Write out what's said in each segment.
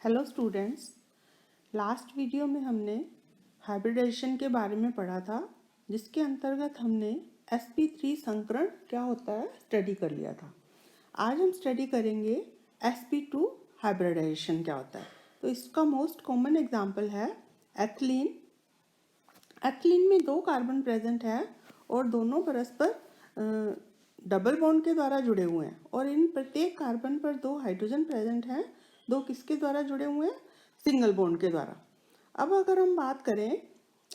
Hello students, last video में हमने hybridisation के बारे में पढ़ा था, जिसके अंतर्गत हमने sp3 संकरण क्या होता है स्टडी कर लिया था। आज हम स्टडी करेंगे sp2 हाइब्रिडाइजेशन क्या होता है। तो इसका मोस्ट कॉमन एग्जांपल है एथिलीन। एथिलीन में 2 कार्बन प्रेजेंट है और दोनों परस्पर डबल बॉन्ड के द्वारा जुड़े हुए हैं और इन प्रत्येक कार्बन पर 2 हाइड्रोजन प्रेजेंट हैं। 2 किसके द्वारा जुड़े हुए हैं? सिंगल बॉन्ड के द्वारा। अब अगर हम बात करें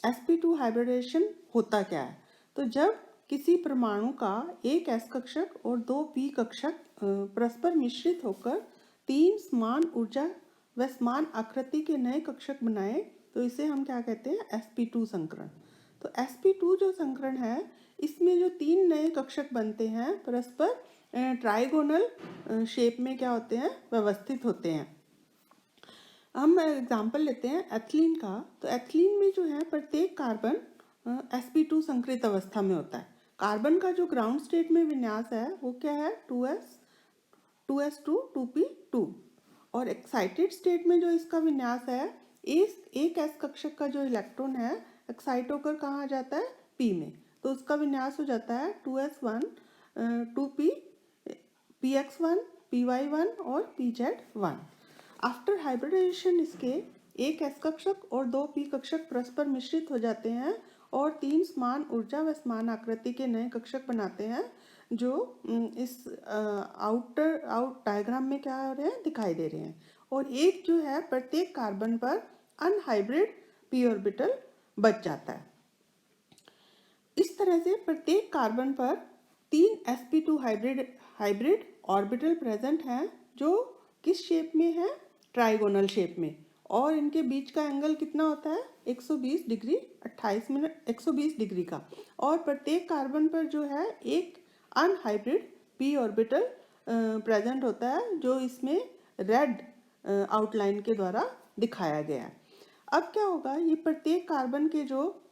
sp2 हाइब्रिडेशन होता क्या है, तो जब किसी परमाणु का एक s कक्षक और 2 p कक्षक परस्पर मिश्रित होकर 3 समान ऊर्जा व समान आकृति के नए कक्षक बनाए, तो इसे हम क्या कहते हैं? sp2 संकरण। तो sp2 जो संकरण है, इसमें जो 3 नए कक्षक बनते हैं परस्पर ट्राइगोनल शेप में क्या होते हैं? व्यवस्थित होते हैं। हम एग्जाम्पल लेते हैं एथिलीन का। तो एथिलीन में जो है प्रत्येक कार्बन sp2 संकृत अवस्था में होता है। कार्बन का जो ग्राउंड स्टेट में विन्यास है वो क्या है? 2s2 2p2 और एक्साइटेड स्टेट में जो इसका विन्यास है, एक s कक्षक का जो इलेक्ट्रॉन है एक्साइट होकर कहाँ आ जाता है? p में। तो उसका विन्यास हो जाता है 2s1 2p px1 py1 और pz1। आफ्टर हाइब्रिडाइजेशन इसके एक s कक्षक और 2 p कक्षक परस्पर मिश्रित हो जाते हैं और 3 समान ऊर्जा व समान आकृति के नए कक्षक बनाते हैं, जो इस आउट डायग्राम में क्या हो रहे हैं? दिखाई दे रहे हैं। और एक जो है प्रत्येक कार्बन पर अनहाइब्रिड p ऑर्बिटल बच जाता है। इस तरह से प्रत्येक कार्बन पर 3 sp2 हाइब्रिड ऑर्बिटल प्रेजेंट हैं, जो किस शेप में है? ट्राइगोनल शेप में। और इनके बीच का एंगल कितना होता है? 120 डिग्री 28 मिनट 120 डिग्री का। और प्रत्येक कार्बन पर जो है एक अनहाइब्रिड p ऑर्बिटल प्रेजेंट होता है, जो इसमें रेड आउटलाइन के द्वारा दिखाया गया है। अब क्या होगा? ये प्रत्येक कार्बन के जो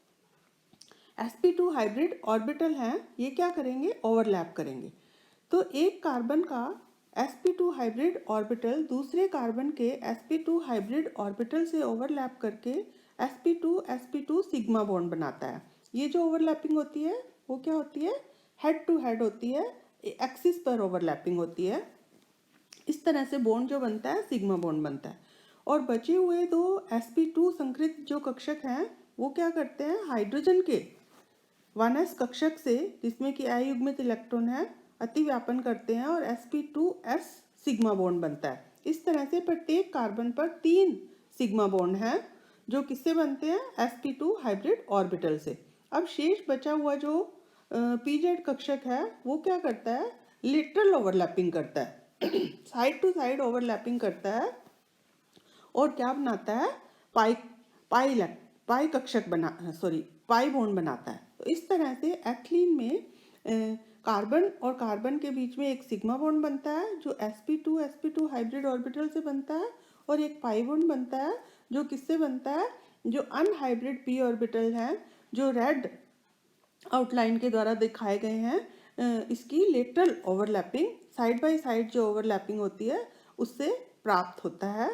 sp2 हाइब्रिड ऑर्बिटल हैं, ये क्या करेंगे? ओवरलैप करेंगे। तो एक कार्बन का sp2 हाइब्रिड ऑर्बिटल दूसरे कार्बन के sp2 हाइब्रिड ऑर्बिटल से ओवरलैप करके sp2 सिग्मा बॉन्ड बनाता है। ये जो ओवरलैपिंग होती है वो क्या होती है? हेड टू हेड होती है, एक्सिस पर ओवरलैपिंग होती है। इस तरह से बॉन्ड जो बनता है सिग्मा बॉन्ड बनता है। और बचे हुए 2 sp2 संकृत जो कक्षक हैं, वो क्या करते हैं? हाइड्रोजन के 1s कक्षक से, जिसमें कि अयुग्मित इलेक्ट्रॉन है, अतिव्यापन करते हैं और sp2s सिग्मा बॉन्ड बनता है। इस तरह से प्रत्येक कार्बन पर 3 सिग्मा बॉन्ड हैं, जो किससे बनते हैं? sp2 हाइब्रिड ऑर्बिटल से। अब शेष बचा हुआ जो pz कक्षक है, वो क्या करता है? लेटरल ओवरलैपिंग करता है, साइड टू साइड ओवरलैपिंग करता है और क्या बनाता है? पाई कक्षक पाई बॉन्ड बनाता है। तो इस तरह से एथिलीन में कार्बन और कार्बन के बीच में एक सिग्मा बॉन्ड बनता है, जो sp2 हाइब्रिड ऑर्बिटल से बनता है, और एक पाई बॉन्ड बनता है, जो किससे बनता है? जो अनहाइब्रिड p ऑर्बिटल हैं, जो रेड आउटलाइन के द्वारा दिखाए गए हैं, इसकी lateral overlapping, side by side जो ओवरलैपिंग होती है, उससे प्राप्त होता है।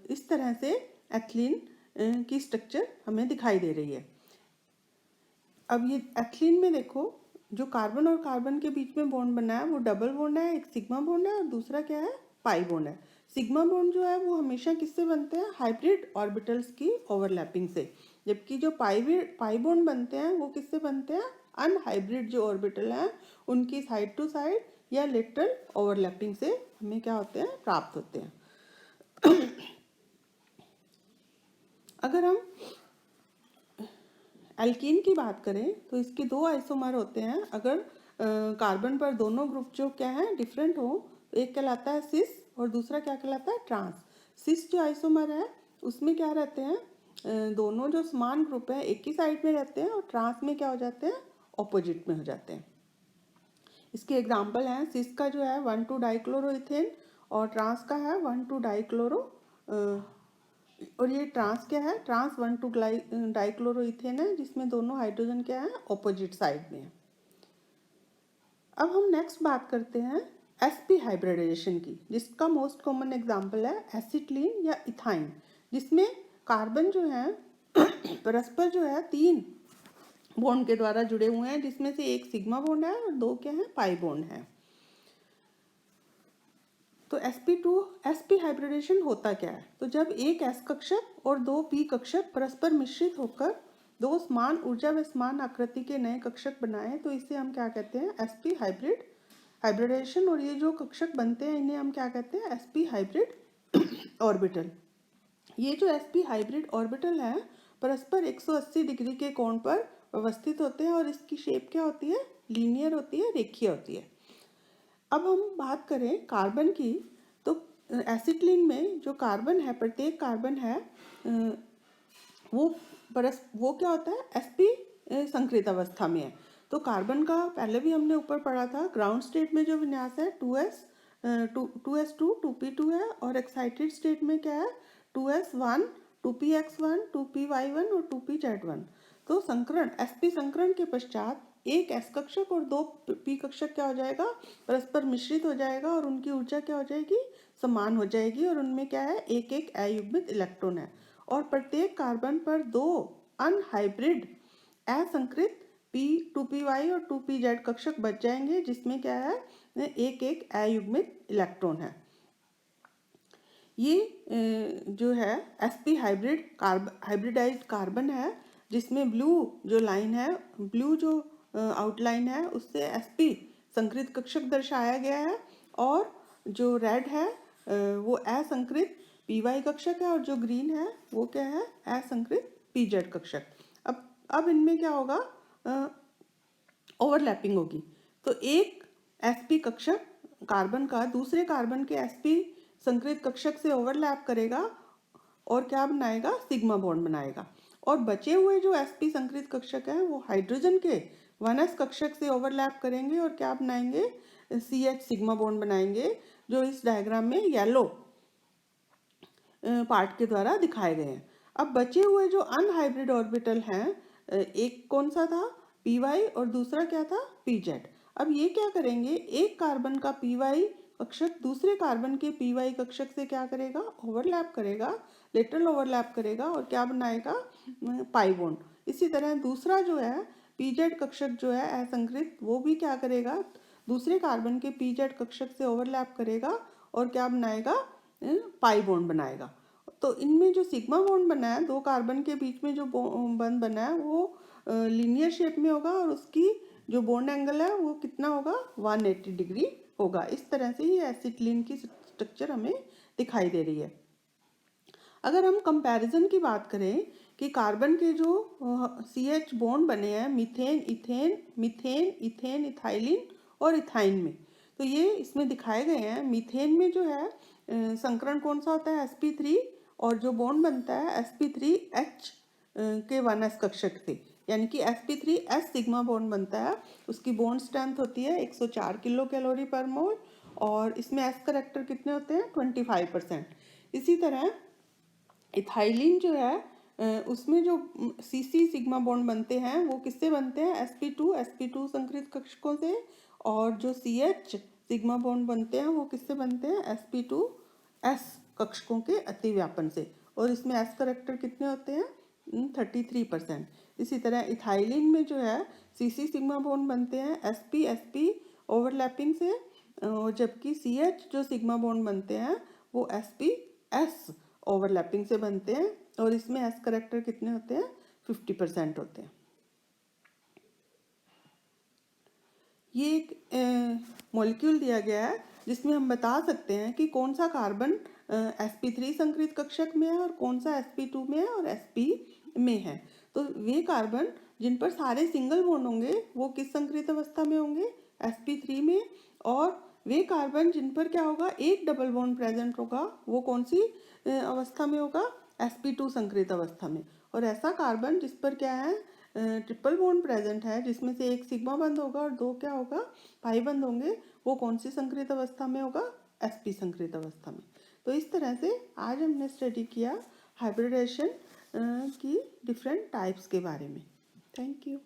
इस तरह से एथिलीन की स्ट्रक्चर हमें दिखाई दे रही है। अब ये एथिलीन में देखो, जो कार्बन और कार्बन के बीच में बॉन्ड बना है वो डबल बॉन्ड है, एक सिग्मा बॉन्ड है और दूसरा क्या है? पाई बॉन्ड है। सिग्मा बॉन्ड जो है वो हमेशा किससे बनते हैं? हाइब्रिड ऑर्बिटल्स की ओवरलैपिंग से। जबकि जो पाई बॉन्ड बनते हैं वो किससे बनते हैं? अनहाइब्रिड जो ऑर्बिटल हैं उनकी साइड टू साइड या लेटरल ओवरलैपिंग से हमें क्या होते हैं? प्राप्त होते हैं। अगर हम एल्कीन की बात करें तो इसके 2 आइसोमर होते हैं। अगर कार्बन पर दोनों ग्रुप जो क्या है? डिफरेंट हो, तो एक कहलाता है सिस और दूसरा क्या कहलाता है? ट्रांस। सिस जो आइसोमर है उसमें क्या रहते हैं? दोनों जो समान ग्रुप है एक ही साइड में रहते हैं, और ट्रांस में क्या हो जाते हैं? ऑपोजिट में हो जाते हैं। इसके एग्जाम्पल हैं, सिस का जो है 1,2 डाइक्लोरोइथेन और ट्रांस का है 1,2 डाइक्लोरो, और ये ट्रांस क्या है? ट्रांस 1,2 डाइक्लोरोइथेन है, जिसमें दोनों हाइड्रोजन क्या है? ऑपोजिट साइड में है। अब हम नेक्स्ट बात करते हैं sp हाइब्रिडाइजेशन की, जिसका मोस्ट कॉमन एग्जांपल है एसिटिलीन या इथाइन, जिसमें कार्बन जो है परस्पर जो है 3 बॉन्ड के द्वारा जुड़े हुए हैं, जिसमें से एक सिग्मा बॉन्ड है और 2 क्या है, पाई बॉन्ड है। तो sp हाइब्रिडेशन होता क्या है? तो जब एक s कक्षक और 2 p कक्षक परस्पर मिश्रित होकर 2 समान ऊर्जा व समान आकृति के नए कक्षक बनाए, तो इसे हम क्या कहते हैं, sp हाइब्रिडेशन। और ये जो कक्षक बनते हैं इन्हें हम क्या कहते हैं, sp हाइब्रिड ऑर्बिटल। ये जो sp हाइब्रिड ऑर्बिटल है परस्पर 180 डिग्री के कोण पर व्यवस्थित होते हैं और इसकी शेप क्या होती है, लीनियर होती है, रेखीय होती है। अब हम बात करें कार्बन की, तो एसिटिलीन में जो कार्बन है, प्रत्येक कार्बन है वो क्या होता है, sp संकृत अवस्था में है। तो कार्बन का पहले भी हमने ऊपर पढ़ा था, ग्राउंड स्टेट में जो विन्यास है 2s2 2p2 है, और एक्साइटेड स्टेट में क्या है 2s1 2px1 2py1 और 2pz1। तो संकरण sp संकरण के पश्चात एक s कक्षक और 2 p कक्षक क्या हो जाएगा, परस्पर मिश्रित हो जाएगा और उनकी ऊर्जा क्या हो जाएगी, समान हो जाएगी, और उनमें क्या है, एक एक अयुग्मित इलेक्ट्रॉन है। और प्रत्येक कार्बन पर 2 अनहाइब्रिड असंकृत p2py और 2pz कक्षक बच जाएंगे, जिसमें क्या है, एक एक अयुग्मित इलेक्ट्रॉन है। ये जो है sp हाइब्रिडाइज्ड कार्बन है, जिसमें ब्लू जो लाइन है, ब्लू जो आउटलाइन है, उससे sp संकृत कक्षक दर्शाया गया है, और जो रेड है वो असंकृत py कक्षक है, और जो ग्रीन है वो क्या है, असंकृत pz कक्षक। अब इनमें क्या होगा, ओवरलैपिंग होगी। तो एक sp कक्षक कार्बन का दूसरे कार्बन के sp संकृत कक्षक से ओवरलैप करेगा और क्या बनाएगा, सिग्मा बॉन्ड बनाएगा। और बचे हुए जो sp संकृत कक्षक हैं वो हाइड्रोजन के 1s कक्षक से ओवरलैप करेंगे और क्या बनाएंगे, CH सिग्मा बॉन्ड बनाएंगे, जो इस डायग्राम में येलो पार्ट के द्वारा दिखाए गए हैं। अब बचे हुए जो अनहाइब्रिड ऑर्बिटल हैं, एक कौन सा था, py, और दूसरा क्या था, pz। अब ये क्या करेंगे, एक कार्बन का py कक्षक दूसरे कार्बन के py कक्षक से क्या करेगा, ओवरलैप करेगा, लेटरल ओवरलैप करेगा, और क्या बनाएगा, पाई बॉन्ड। इसी तरह दूसरा जो है pz कक्षक जो है असंकृत, वो भी क्या करेगा, दूसरे कार्बन के pz कक्षक से ओवरलैप करेगा और क्या बनाएगा, पाई बॉन्ड बनाएगा। तो इनमें जो सिग्मा बॉन्ड बना है, 2 कार्बन के बीच में जो बॉन्ड बना है वो लीनियर शेप में होगा, और उसकी जो बॉन्ड एंगल है वो कितना होगा, 180 डिग्री होगा। इस तरह से ये एसिटिलीन की स्ट्रक्चर हमें दिखाई दे रही है। अगर हम कंपैरिजन की बात करें कि कार्बन के जो CH बॉन्ड बने हैं methane, ethane, methane, ethane, ethylene और इथाइन में, तो ये इसमें दिखाए गए हैं। मीथेन में जो है संकरण कौन सा होता है, sp3, और जो बॉन्ड बनता है sp3H के 1s कक्षक से, यानी कि sp3S सिग्मा बॉन्ड बनता है। उसकी बॉन्ड स्ट्रेंथ होती है 104 किलो कैलोरी पर मोल, और इसमें s करेक्टर कितने होते हैं, 25%। इसी तरह इथाइलिन जो है उसमें जो CC सिग्मा बॉन्ड बनते हैं वो किससे बनते हैं, sp2 संकृत कक्षकों से, और जो CH सिग्मा बॉन्ड बनते हैं वो किससे बनते हैं, sp2S कक्षकों के अतिव्यापन से, और इसमें s करेक्टर कितने होते हैं, 33%। इसी तरह इथाइलिन में जो है CC सिग्मा बॉन्ड बनते हैं sp ओवरलैपिंग से, और जबकि CH जो सिग्मा बॉन्ड बनते हैं वो sp-S ओवरलैपिंग से बनते हैं, और इसमें S करेक्टर कितने होते हैं, 50% होते हैं। ये एक मॉलिक्यूल दिया गया है जिसमें हम बता सकते हैं कि कौन सा कार्बन sp3 संकृत कक्षक में है और कौन सा sp2 में है और sp में है। तो वे कार्बन जिन पर सारे सिंगल बॉन्ड होंगे वो किस संकृत अवस्था में होंगे, sp3 में, और वे कार्बन जिन पर क्या होगा, एक डबल बॉन्ड प्रेजेंट होगा वो कौन सी अवस्था में होगा, sp2 संकृत अवस्था में। और ऐसा कार्बन जिस पर क्या है, ट्रिपल बॉन्ड प्रेजेंट है, जिसमें से एक सिग्मा बंद होगा और 2 क्या होगा, पाई बंद होंगे, वो कौन सी संकृत अवस्था में होगा, sp संकृत अवस्था में। तो इस तरह से आज हमने स्टडी किया हाइब्रिडेशन की डिफरेंट टाइप्स के बारे में। Thank you.